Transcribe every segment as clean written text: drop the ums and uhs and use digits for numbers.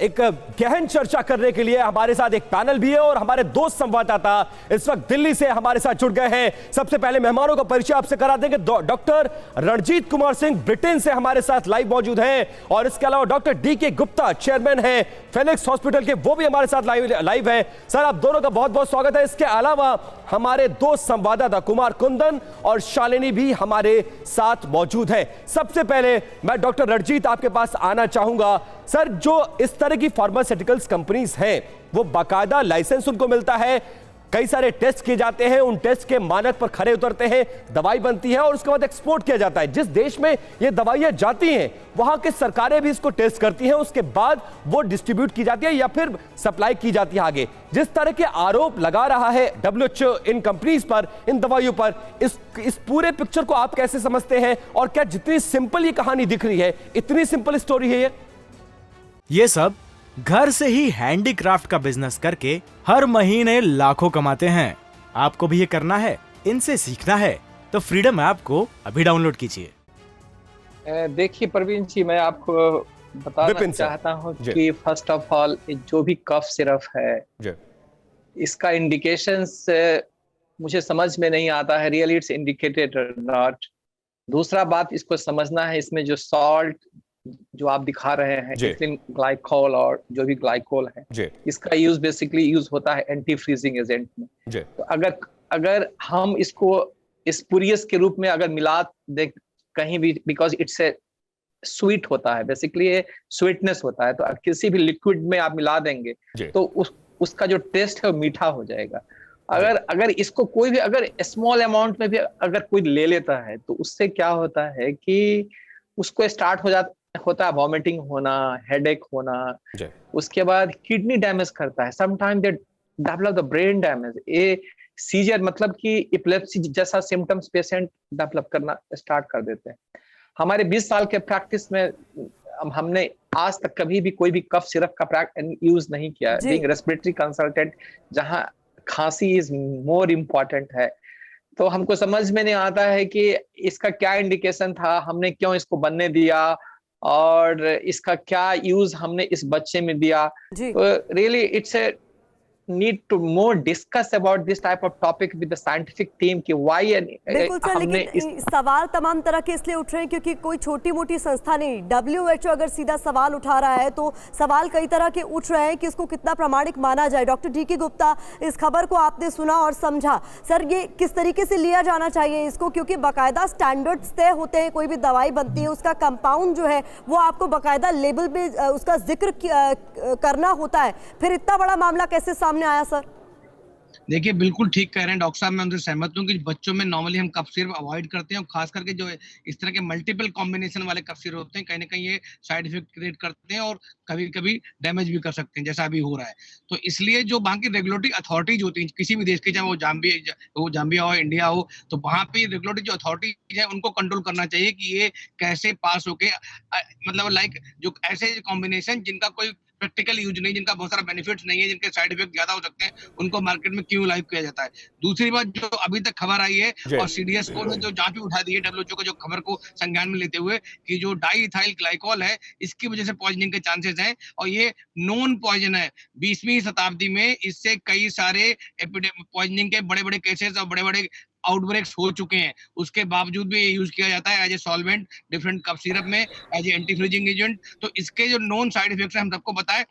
एक गहन चर्चा करने के लिए हमारे साथ एक पैनल भी है और हमारे दो संवाददाता इस वक्त दिल्ली से हमारे साथ जुड़ गए हैं। सबसे पहले मेहमानों का परिचय आपसे करा देंगे। डॉक्टर रणजीत कुमार सिंह ब्रिटेन से हमारे साथ लाइव मौजूद हैं और इसके अलावा डॉक्टर डीके गुप्ता चेयरमैन हैं फेलिक्स हॉस्पिटल के, वो भी हमारे साथ लाइव हैं। सर, आप दोनों का बहुत बहुत स्वागत है। इसके अलावा हमारे दो संवाददाता कुमार कुंदन और शालिनी भी हमारे साथ मौजूद हैं। सबसे पहले मैं डॉक्टर रणजीत आपके पास आना चाहूंगा। सर, जो इस तरह की फार्मास्यूटिकल्स कंपनीज हैं वो बाकायदा लाइसेंस उनको मिलता है, कई सारे टेस्ट किए जाते हैं, उन टेस्ट के मानक पर खरे उतरते हैं, दवाई बनती है और उसके बाद एक्सपोर्ट किया जाता है। जिस देश में ये दवाइयां जाती हैं वहां की सरकारें भी इसको टेस्ट करती हैं, उसके बाद वो डिस्ट्रीब्यूट की जाती है या फिर सप्लाई की जाती है आगे। जिस तरह के आरोप लगा रहा है WHO इन कंपनीज पर, इन दवाइयों पर, इस पूरे पिक्चर को आप कैसे समझते हैं और क्या जितनी सिंपल ये कहानी दिख रही है इतनी सिंपल स्टोरी है ये सब घर से ही हैंडीक्राफ्ट का बिजनेस करके हर महीने लाखों कमाते हैं। आपको भी ये करना है, इनसे सीखना है तो फ्रीडम ऐप को अभी डाउनलोड कीजिए। देखिए प्रवीण जी, मैं आपको बताना चाहता हूँ कि फर्स्ट ऑफ ऑल जो भी कफ सिरप है इसका इंडिकेशंस मुझे समझ में नहीं आता है, रियली इट्स इंडिकेटेड और नॉट। दूसरा बात इसको समझना है, इसमें जो सॉल्ट जो आप दिखा रहे हैं इथिलीन ग्लाइकोल और जो भी ग्लाइकोल है इसका यूज बेसिकली यूज होता है एंटी फ्रीजिंग एजेंट में। तो अगर हम इसको स्पूरियस के रूप में अगर मिला दे कहीं भी, बिकॉज इट्स ए स्वीट होता है, बेसिकली ये स्वीटनेस होता है, तो किसी भी लिक्विड में आप मिला देंगे तो उसका जो टेस्ट है वो मीठा हो जाएगा। अगर इसको कोई भी अगर स्मॉल अमाउंट में भी अगर कोई ले लेता है तो उससे क्या होता है कि उसको स्टार्ट होता है वॉमिटिंग होना, हेडेक होना, उसके बाद किडनी डैमेज करता है, sometime they develop the brain damage, a seizure मतलब कि एपिलेप्सी जैसा सिम्टम्स पेशेंट डेवलप करना स्टार्ट कर देते हैं। हमारे 20 साल के प्रैक्टिस में हमने आज तक कभी भी कोई भी कफ सिरप का यूज नहीं किया, बीइंग रेस्पिरेटरी कंसल्टेंट, जहां खांसी इज मोर इम्पोर्टेंट है। तो हमको समझ में नहीं आता है कि इसका क्या इंडिकेशन था, हमने क्यों इसको बनने दिया और इसका क्या यूज हमने इस बच्चे में दिया। तो really it's a need to more discuss about this type of topic with the scientific team कि why बिल्कुल सर, लेकिन सवाल तमाम तरह के इसलिए उठ रहे हैं क्योंकि कोई छोटी मोटी संस्था नहीं, WHO अगर सीधा सवाल उठा रहा है तो सवाल कई तरह के उठ रहे हैं कि इसको कितना प्रामाणिक माना जाए। डॉक्टर डीके गुप्ता, इस खबर को आपने सुना और समझा, सर ये किस तरीके से लिया जाना चाहिए इसको, क्योंकि बाकायदा स्टैंडर्ड्स तय होते हैं, कोई भी दवाई बनती है उसका कंपाउंड जो है वो आपको बाकायदा लेबल पे उसका जिक्र करना होता है, फिर इतना बड़ा मामला कैसे सामने आया सर? देखिए, बिल्कुल ठीक कह रहे हैं डॉक्टर साहब, मैं उनसे सहमत हूँ कि बच्चों में नॉर्मली हम कफ सिरप अवॉइड करते हैं और खास करके जो इस तरह के मल्टीपल कॉम्बिनेशन वाले कफ सिरप होते हैं कहीं ना कहीं ये साइड इफेक्ट क्रिएट करते हैं और कभी कभी डैमेज भी कर सकते हैं, जैसा अभी हो रहा है। तो इसलिए जो वहाँ की रेगुलेटरी अथॉरिटीज होती हैं किसी भी देश की, चाहे वो जाम्बिया हो, इंडिया हो, तो वहाँ पे रेगुलेटरी जो अथॉरिटीज है उनको कंट्रोल करना चाहिए कि ये कैसे पास होके, मतलब लाइक जो ऐसे कॉम्बिनेशन जिनका कोई प्रैक्टिकल यूज नहीं, जिनका बहुत सारा बेनिफिट्स नहीं है, जिनके साइड इफेक्ट ज्यादा हो सकते हैं, उनको मार्केट में क्यों लाइव किया जाता है। दूसरी बात, जो अभी तक खबर आई है और CDS को ने जो जांच भी उठा दी है WHO को, जो खबर को संज्ञान में लेते हुए कि जो डाई इथाइल ग्लाइकोल है इसकी वजह से पॉइजनिंग के चांसेस हैं और ये नॉन पॉइजन है। 20वीं शताब्दी में इससे कई सारे पॉइजनिंग के बड़े बड़े केसेस और बड़े बड़े आउटब्रेक्स हो चुके हैं, उसके बावजूद भी ये यूज किया जाता है as a solvent different cough syrup में, as a anti freezing agent. तो इसके जो नॉन साइड इफेक्ट्स हैं हम सबको बताएं,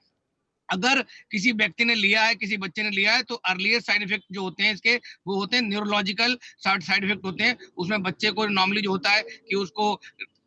अगर किसी व्यक्ति ने लिया है, किसी बच्चे ने लिया है, तो अर्लियर साइड इफेक्ट जो होते हैं इसके वो होते हैं न्यूरोलॉजिकल साइड इफेक्ट होते हैं। उसमें बच्चे को नॉर्मली जो होता है कि उसको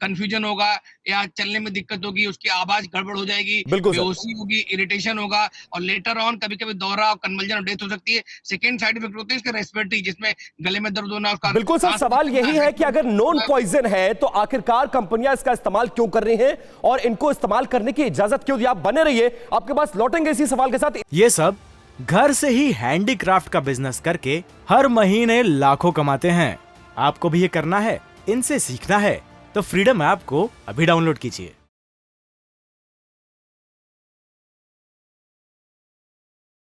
कंफ्यूजन होगा या चलने में दिक्कत होगी, उसकी आवाज गड़बड़ हो जाएगी, बेहोशी होगी, इरिटेशन होगा और लेटर ऑन कभी कभी दौरा और कन्वल्जन और डेथ हो सकती है। सेकंड साइड इफेक्ट होते हैं इसके रेस्पिरेटरी, जिसमें गले में दर्द होना। उसका बिल्कुल सर, सवाल यही है कि अगर नॉन पॉइजन है तो आखिरकार कंपनियां इसका इस्तेमाल क्यों कर रही हैं और इनको इस्तेमाल करने की इजाजत क्यों दी? आप बने रहिए, आपके पास लौटेंगे इसी सवाल के साथ। ये सब घर से ही हैंडीक्राफ्ट का बिजनेस करके हर महीने लाखों कमाते हैं। आपको भी ये करना है, इनसे सीखना है तो फ्रीडम ऐप को अभी डाउनलोड कीजिए।